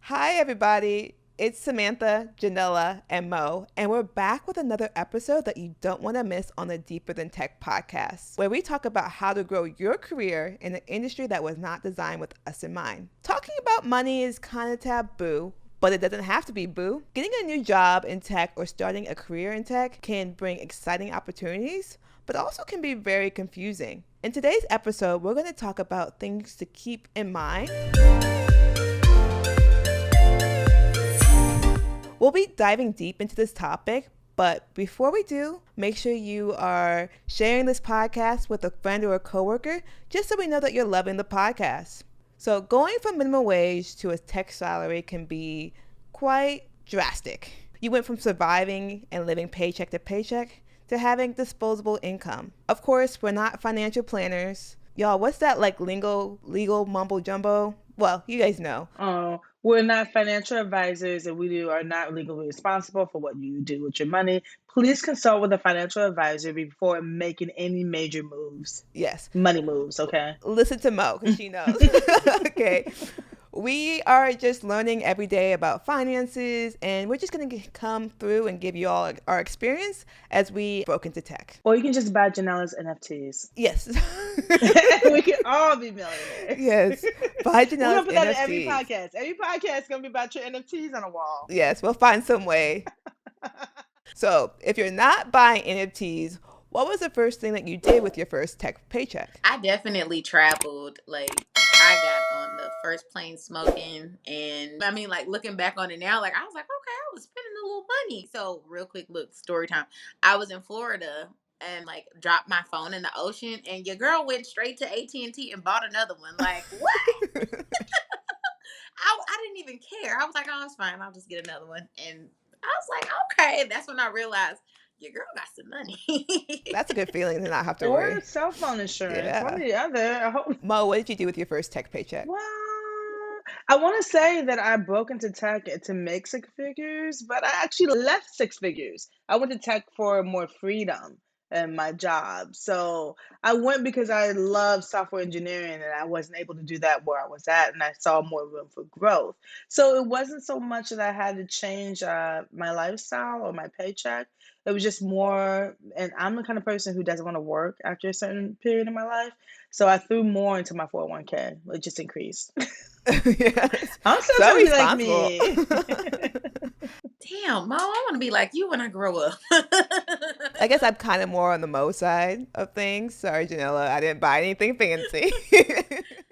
Hi, everybody. It's Samantha, Janella, and Mo, and we're back with another episode that you don't want to miss on the Deeper Than Tech podcast, where we talk about how to grow your career in an industry that was not designed with us in mind. Talking about money is kind of taboo, but it doesn't have to be boo. Getting a new job in tech or starting a career in tech can bring exciting opportunities, but also can be very confusing. In today's episode, we're going to talk about things to keep in mind. We'll be diving deep into this topic, but before we do, make sure you are sharing this podcast with a friend or a coworker, just so we know that you're loving the podcast. So going from minimum wage to a tech salary can be quite drastic. You went from surviving and living paycheck to paycheck to having disposable income. Of course, we're not financial planners. Y'all, what's that like legal mumbo jumbo? Well, you guys know. We're not financial advisors and are not legally responsible for what you do with your money. Please consult with a financial advisor before making any major moves. Yes. Money moves, okay? Listen to Mo, because she knows. Okay. We are just learning every day about finances, and we're just going to come through and give you all our experience as we broke into tech. Or you can just buy Janela's NFTs. Yes. We can all be millionaires. Yes. Buy Janela's We're going to put that in NFTs. every podcast. Every podcast is going to be about your NFTs on a wall. Yes, we'll find some way. So, if you're not buying NFTs, what was the first thing that you did with your first tech paycheck? I definitely traveled. I got on the first plane smoking. And I mean, looking back on it now, I was like, okay, I was spending a little money. So real quick, story time. I was in Florida and dropped my phone in the ocean, and your girl went straight to AT&T and bought another one. What? I didn't even care. I was like, oh, it's fine. I'll just get another one. And I was like, okay. That's when I realized your girl got some money. That's a good feeling to not have to worry. Or cell phone insurance. Yeah. One or the other. I hope. Mo, what did you do with your first tech paycheck? Well, I want to say that I broke into tech to make six figures, but I actually left six figures. I went to tech for more freedom in my job. So I went because I love software engineering and I wasn't able to do that where I was at, and I saw more room for growth. So it wasn't so much that I had to change my lifestyle or my paycheck. It was just more, and I'm the kind of person who doesn't want to work after a certain period in my life. So I threw more into my 401k. It just increased. Yes. I'm still So trying to be like me. Damn, Mo, I want to be like you when I grow up. I guess I'm kind of more on the Mo side of things. Sorry, Janella, I didn't buy anything fancy.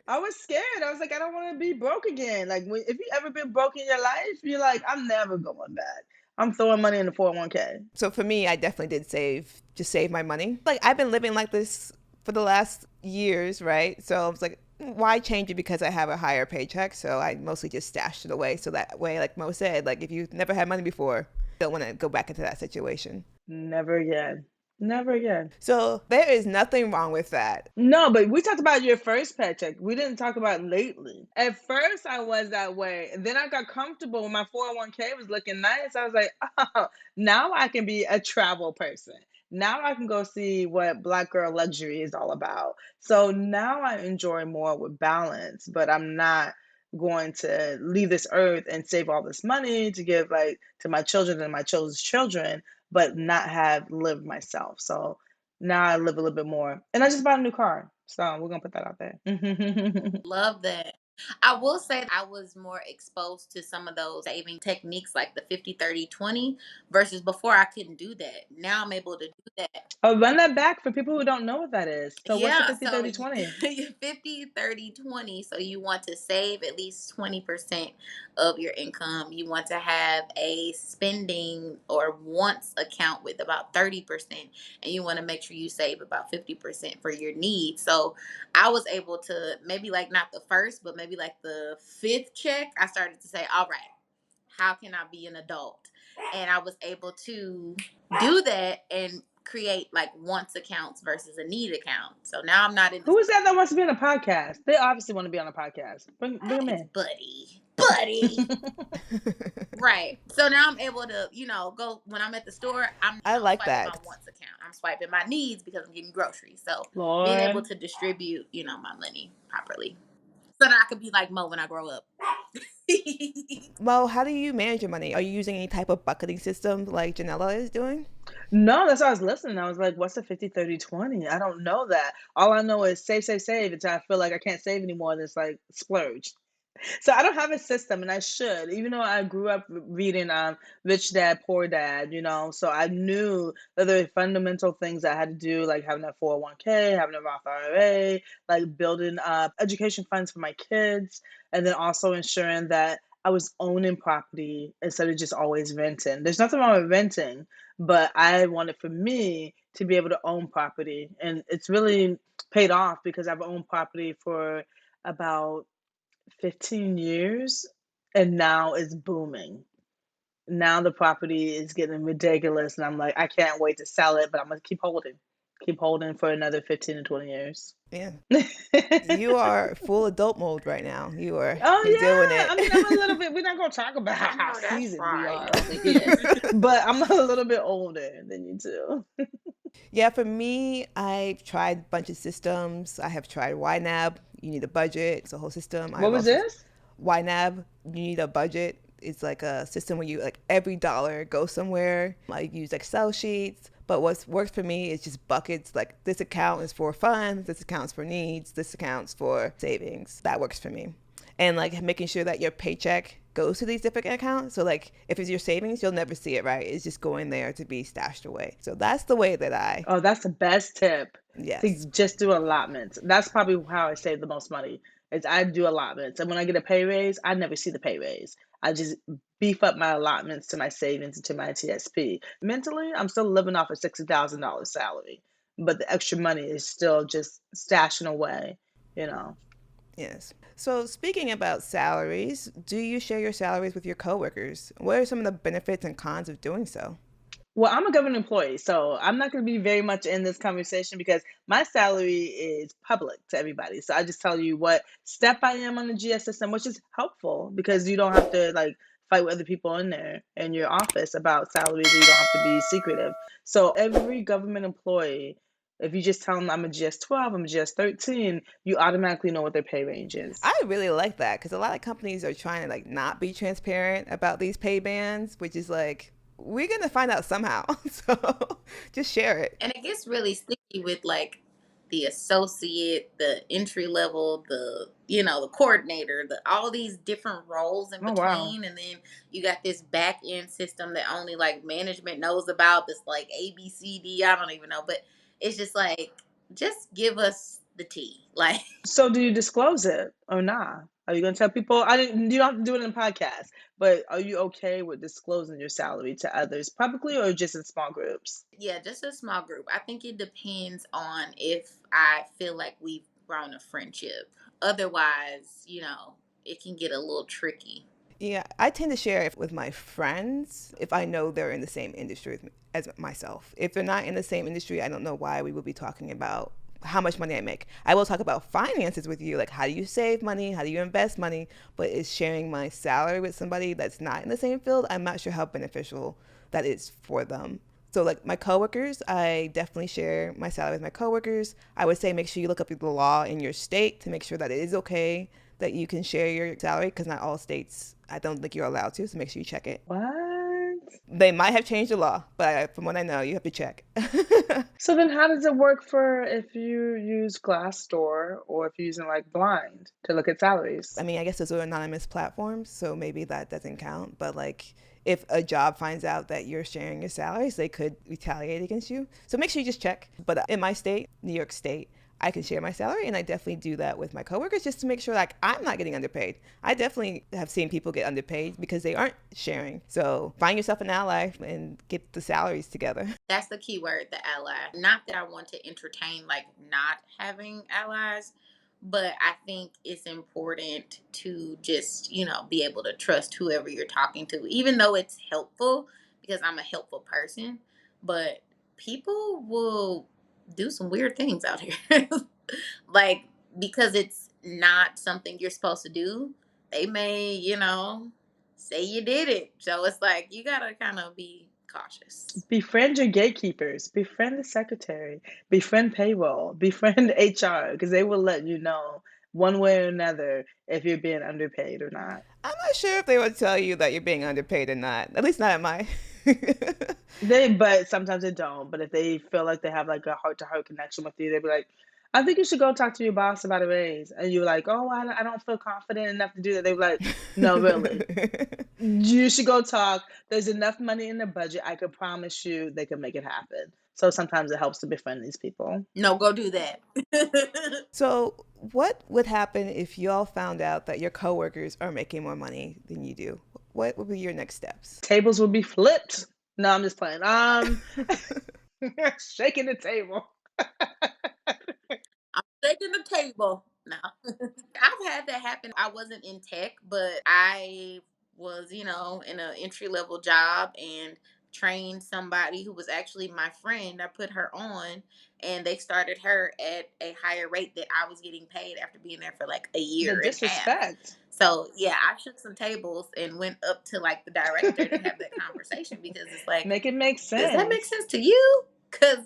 I was scared. I was like, I don't want to be broke again. If you ever been broke in your life, you're like, I'm never going back. I'm throwing money in the 401k. So for me, I definitely did save my money. I've been living like this for the last years, right? So I was like, why change it because I have a higher paycheck? So I mostly just stashed it away. So that way, like Mo said, if you've never had money before, don't want to go back into that situation. Never again. Never again. So there is nothing wrong with that. No, but we talked about your first paycheck. We didn't talk about lately. At first, I was that way. And then I got comfortable when my 401k was looking nice. I was like, oh, now I can be a travel person. Now I can go see what Black girl luxury is all about. So now I enjoy more with balance, but I'm not going to leave this earth and save all this money to give to my children and my children's children, but not have lived myself. So now I live a little bit more. And I just bought a new car. So we're going to put that out there. Love that. I will say I was more exposed to some of those saving techniques like the 50-30-20 versus before I couldn't do that. Now I'm able to do that. Oh, run that back for people who don't know what that is. So what's the 50, 30, 20? 50-30-20. So you want to save at least 20% of your income. You want to have a spending or wants account with about 30%. And you want to make sure you save about 50% for your needs. So I was able to maybe not the first, but maybe the fifth check, I started to say, all right, how can I be an adult? And I was able to do that and create wants accounts versus a need account. So now I'm not in. Who is that wants to be on a podcast? They obviously want to be on a podcast. Bring them in. Buddy. Right. So now I'm able to, go when I'm at the store. I like that. My wants account. I'm swiping my needs because I'm getting groceries. So Lord. Being able to distribute, my money properly, so that I could be like Mo when I grow up. Well, how do you manage your money? Are you using any type of bucketing system like Janella is doing? No, that's why I was listening. I was like, what's a 50, 30, 20? I don't know that. All I know is save, save, save until I feel like I can't save anymore. And it's like splurge. So I don't have a system, and I should. Even though I grew up reading Rich Dad Poor Dad, so I knew that there were fundamental things I had to do, like having that 401k, having a Roth IRA, like building up education funds for my kids, and then also ensuring that I was owning property instead of just always renting. There's nothing wrong with renting, but I wanted for me to be able to own property, and it's really paid off because I've owned property for about 15 years, and now it's booming. Now the property is getting ridiculous, and I'm like, I can't wait to sell it, but I'm gonna keep holding for another 15 to 20 years. Yeah. You are full adult mode right now. You're doing Oh yeah, I mean, I'm a it. little bit. We're not gonna talk about I how know that's seasoned we right. are over here, but I'm a little bit older than you two. Yeah, for me, I've tried a bunch of systems. I have tried YNAB. You need a budget. It's a whole system. What I've was also this? YNAB. You need a budget. It's like a system where you like every dollar goes somewhere. I use Excel sheets. But what works for me is just buckets. Like this account is for funds. This account's for needs. This account's for savings. That works for me. And like making sure that your paycheck goes to these different accounts. So like if it's your savings, you'll never see it, right? It's just going there to be stashed away. So that's the way that I, Oh, that's the best tip, to yes. just do allotments. That's probably how I save the most money. Is I do allotments, and when I get a pay raise, I never see the pay raise. I just beef up my allotments to my savings and to my TSP. Mentally, I'm still living off a $60,000 salary, but the extra money is still just stashing away. You know. Yes. So speaking about salaries, do you share your salaries with your coworkers? What are some of the benefits and cons of doing so? Well, I'm a government employee, so I'm not going to be very much in this conversation because my salary is public to everybody. So I just tell you what step I am on the GS system, which is helpful because you don't have to like fight with other people in there in your office about salaries, or you don't have to be secretive. So every government employee, if you just tell them I'm a GS 12, I'm a GS 13, you automatically know what their pay range is. I really like that because a lot of companies are trying to like not be transparent about these pay bands, which is like we're gonna find out somehow. So just share it. And it gets really sticky with like the associate, the entry level, the coordinator, the all these different roles in Oh, wow. between. And then you got this back end system that only like management knows about, this like ABCD, I don't even know. But it's just like, just give us the tea. Like, So do you disclose it or not? Are you gonna tell people? I didn't. You don't have to do it in a podcast, but are you okay with disclosing your salary to others publicly or just in small groups? yeah, just a small group. I think it depends on if I feel like we've grown a friendship. Otherwise, it can get a little tricky. Yeah, I tend to share it with my friends if I know they're in the same industry as myself. If they're not in the same industry, I don't know why we would be talking about how much money I make. I will talk about finances with you, like how do you save money, how do you invest money, but is sharing my salary with somebody that's not in the same field, I'm not sure how beneficial that is for them. So like my coworkers, I definitely share my salary with my coworkers. I would say make sure you look up the law in your state to make sure that it is okay that you can share your salary because not all states, I don't think you're allowed to. So make sure you check it. What? They might have changed the law, but from what I know, you have to check. So then, how does it work for if you use Glassdoor or if you're using like Blind to look at I salaries? mean, I guess those are anonymous platforms, so maybe that doesn't count. But like, if a job finds out that you're sharing your salaries, they could retaliate against you. So make sure you just check. But in my state, New York State, I can share my salary, and I definitely do that with my coworkers just to make sure like I'm not getting underpaid. I definitely have seen people get underpaid because they aren't sharing. So find yourself an ally and get the salaries together. That's the key word, the ally. Not that I want to entertain like not having allies, but I think it's important to just, be able to trust whoever you're talking to, even though it's helpful because I'm a helpful person. But people will do some weird things out here. Like, because it's not something you're supposed to do, they may, say you did it. So it's like, you got to kind of be cautious. Befriend your gatekeepers, befriend the secretary, befriend payroll, befriend HR, because they will let you know one way or another if you're being underpaid or not. I'm not sure if they would tell you that you're being underpaid or not. At least not at my. But sometimes they don't. But if they feel like they have like a heart to heart connection with you, they'd be like, I think you should go talk to your boss about a raise. And you're like, oh, I don't feel confident enough to do that. They're like, no, really. You should go talk. There's enough money in the budget. I could promise you they can make it happen. So sometimes it helps to befriend these people. No, go do that. So, what would happen if y'all found out that your coworkers are making more money than you do? What would be your next steps? Tables would be flipped. No, I'm just playing. Shaking the table. I'm shaking the table. No. I've had that happen. I wasn't in tech, but I was, in an entry level job and trained somebody who was actually my friend. I put her on and they started her at a higher rate that I was getting paid after being there for like a The year and a half. disrespect. So yeah, I shook some tables and went up to like the director to have that conversation because it's like, Make it make does that make sense. sense to you? Because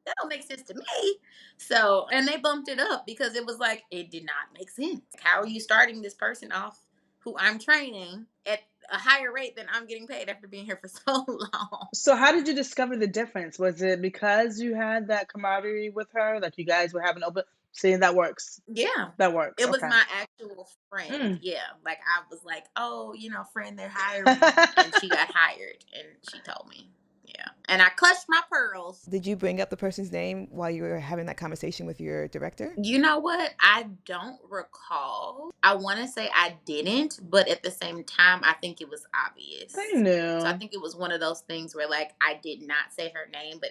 that don't make sense to me. So, and they bumped it up because it was like, it did not make sense. How are you starting this person off who I'm training at a higher rate than I'm getting paid after being here for so long? So how did you discover the difference? Was it because you had that camaraderie with her, like you guys were having open? See, that works. Yeah. That works. It was Okay. my actual friend. Mm. Yeah. Like I was like, oh, friend, they're hiring. And she got hired and she told me. Yeah. And I clutched my pearls. Did you bring up the person's name while you were having that conversation with your director? You know what? I don't recall. I want to say I didn't, but at the same time, I think it was They obvious. So I knew. think it was one of those things where, like, I did not say her name, but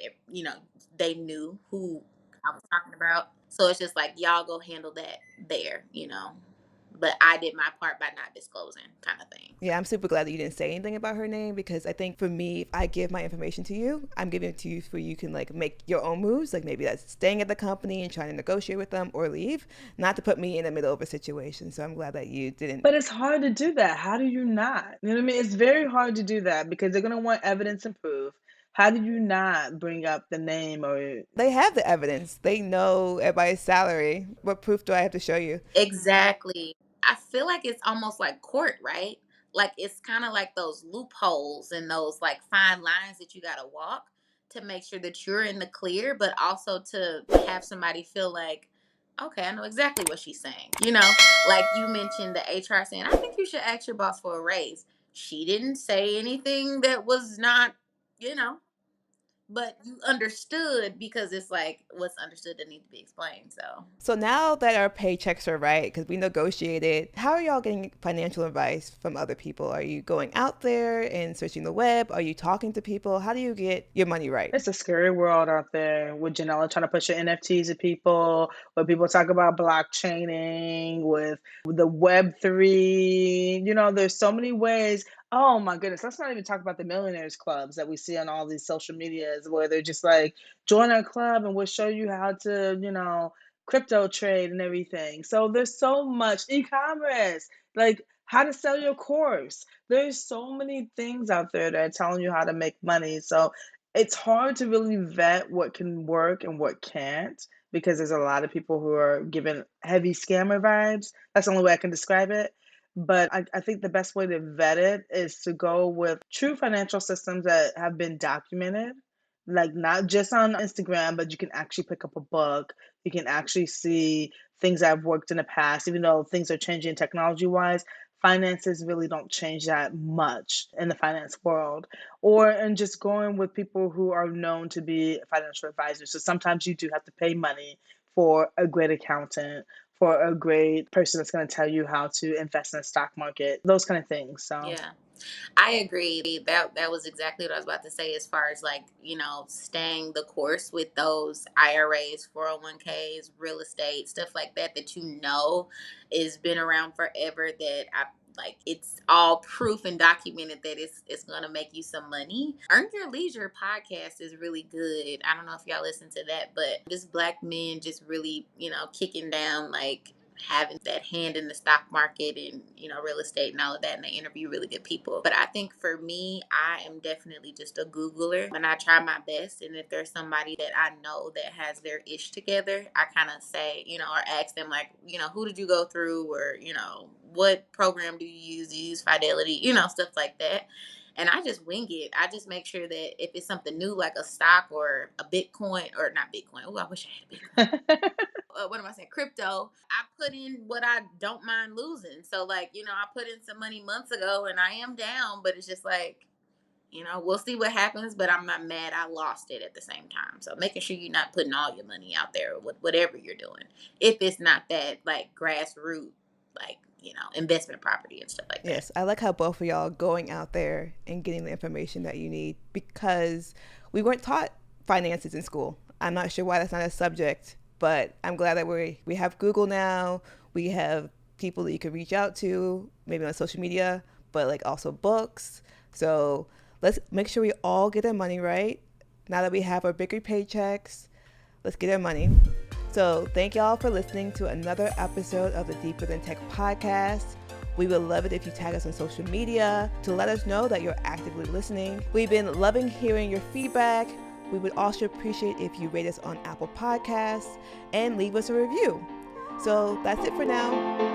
they knew who I was talking about. So it's just like, y'all go handle that there. But I did my part by not disclosing, kind of thing. Yeah, I'm super glad that you didn't say anything about her name because I think for me, if I give my information to you, I'm giving it to you so you can like make your own moves. Like maybe that's staying at the company and trying to negotiate with them or leave, not to put me in the middle of a situation. So I'm glad that you didn't. But it's hard to do that. How do you not? You know what I mean? It's very hard to do that because they're gonna want evidence and proof. How do you not bring up the name or They have the evidence. They know everybody's salary. What proof do I have to show you? Exactly. I feel like it's almost like court, right? Like it's kind of like those loopholes and those like fine lines that you got to walk to make sure that you're in the clear, but also to have somebody feel like, okay, I know exactly what she's saying. Like you mentioned the HR saying, I think you should ask your boss for a raise. She didn't say anything that was not, you know, but you understood because it's like what's understood that need to be explained. So So now that our paychecks are right, because we negotiated, how are y'all getting financial advice from other people? Are you going out there and searching the web? Are you talking to people? How do you get your money right? it's a scary world out there with Janella trying to push your NFTs to people, where people talk about blockchaining, with the Web3. There's so many ways. Oh my goodness, let's not even talk about the millionaires clubs that we see on all these social medias where they're just like, join our club and we'll show you how to, crypto trade and everything. So there's so much e-commerce, like how to sell your course. There's so many things out there that are telling you how to make money. So it's hard to really vet what can work and what can't because there's a lot of people who are giving heavy scammer vibes. That's the only way I can describe it. But I think the best way to vet it is to go with true financial systems that have been documented, like not just on Instagram, but you can actually pick up a book. You can actually see things that have worked in the past, even though things are changing technology wise. Finances really don't change that much in the finance world, and just going with people who are known to be financial advisors. So sometimes you do have to pay money for a great accountant, for a great person that's going to tell you how to invest in the stock market, those kind of things. So yeah. I agree. That was exactly what I was about to say as far as like, staying the course with those IRAs, 401ks, real estate, stuff like that is been around forever that I like it's all proof and documented that it's gonna make you some money. Earn Your Leisure podcast is really good. I don't know if y'all listen to that, but just black men just really, kicking down like having that hand in the stock market and real estate and all of that, and they interview really good people. But I think for me, I am definitely just a googler and I try my best, and if there's somebody that I know that has their ish together, I kind of say, or ask them like, who did you go through, or what program do you use? Do you use Fidelity? Stuff like that. And I just wing it. I just make sure that if it's something new, like a stock or a Bitcoin, or not Bitcoin. Oh, I wish I had a Bitcoin. What am I saying? Crypto. I put in what I don't mind losing. So like, I put in some money months ago and I am down, but it's just like, we'll see what happens, but I'm not mad I lost it at the same time. So making sure you're not putting all your money out there with whatever you're doing. If it's not that like grassroots, like, investment property and stuff like that. Yes, I like how both of y'all are going out there and getting the information that you need, because we weren't taught finances in school. I'm not sure why that's not a subject, but I'm glad that we have Google now. We have people that you can reach out to, maybe on social media, but like also books. So let's make sure we all get our money right. Now that we have our bigger paychecks, let's get our money. So thank y'all for listening to another episode of the Deeper Than Tech podcast. We would love it if you tag us on social media to let us know that you're actively listening. We've been loving hearing your feedback. We would also appreciate if you rate us on Apple Podcasts and leave us a review. So that's it for now.